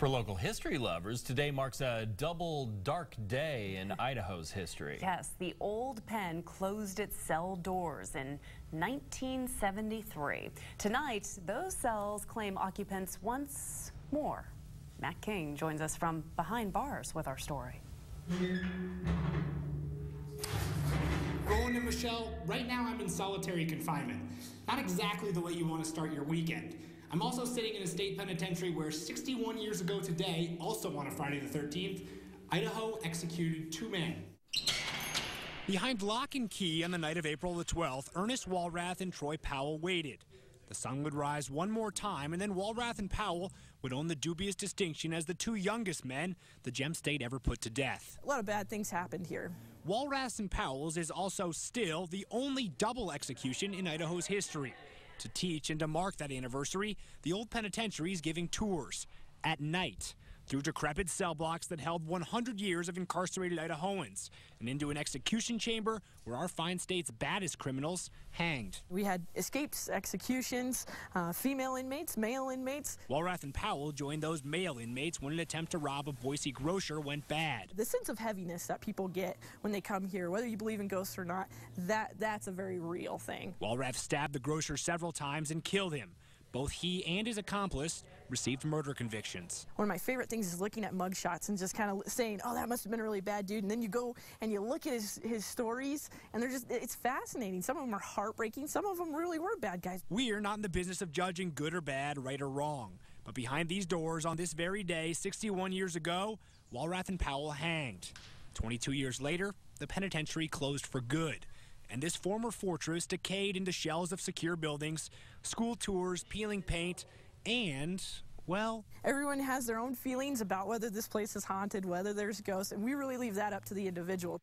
For local history lovers, today marks a double dark day in Idaho's history. Yes, the old pen closed its cell doors in 1973. Tonight, those cells claim occupants once more. Matt King joins us from behind bars with our story. Roland and Michelle, right now I'm in solitary confinement. Not exactly the way you want to start your weekend. I'm also sitting in a state penitentiary where 61 years ago today, also on a Friday the 13th, Idaho executed 2 men. Behind lock and key on the night of April the 12th, Ernest, Walrath, and Troy Powell waited. The sun would rise one more time, and then Walrath and Powell would own the dubious distinction as the 2 youngest men the Gem State ever put to death. A lot of bad things happened here. Walrath and Powell's is also still the only double execution in Idaho's history. To teach and to mark that anniversary, the old penitentiary is giving tours at night through decrepit cell blocks that held 100 years of incarcerated Idahoans and into an execution chamber where our fine state's baddest criminals hanged. We had escapes, executions, female inmates, male inmates. Walrath and Powell joined those male inmates when an attempt to rob a Boise grocer went bad. The sense of heaviness that people get when they come here, whether you believe in ghosts or not, that's a very real thing. Walrath stabbed the grocer several times and killed him. Both he and his accomplice received murder convictions. One of my favorite things is looking at mugshots and just kind of saying, oh, that must have been a really bad dude. And then you go and you look at his stories, and it's fascinating. Some of them are heartbreaking. Some of them really were bad guys. We're not in the business of judging good or bad, right or wrong. But behind these doors on this very day, 61 years ago, Walrath and Powell hanged. 22 years later, the penitentiary closed for good. And this former fortress decayed into shells of secure buildings, school tours, peeling paint, and, well... Everyone has their own feelings about whether this place is haunted, whether there's ghosts, and we really leave that up to the individual.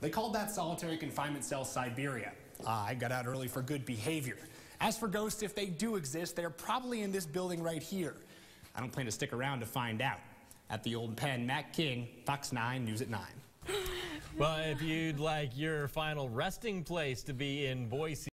They called that solitary confinement cell Siberia. I got out early for good behavior. As for ghosts, if they do exist, they're probably in this building right here. I don't plan to stick around to find out. At the old pen, Matt King, Fox 9, News at 9. Well, if you'd like your final resting place to be in Boise,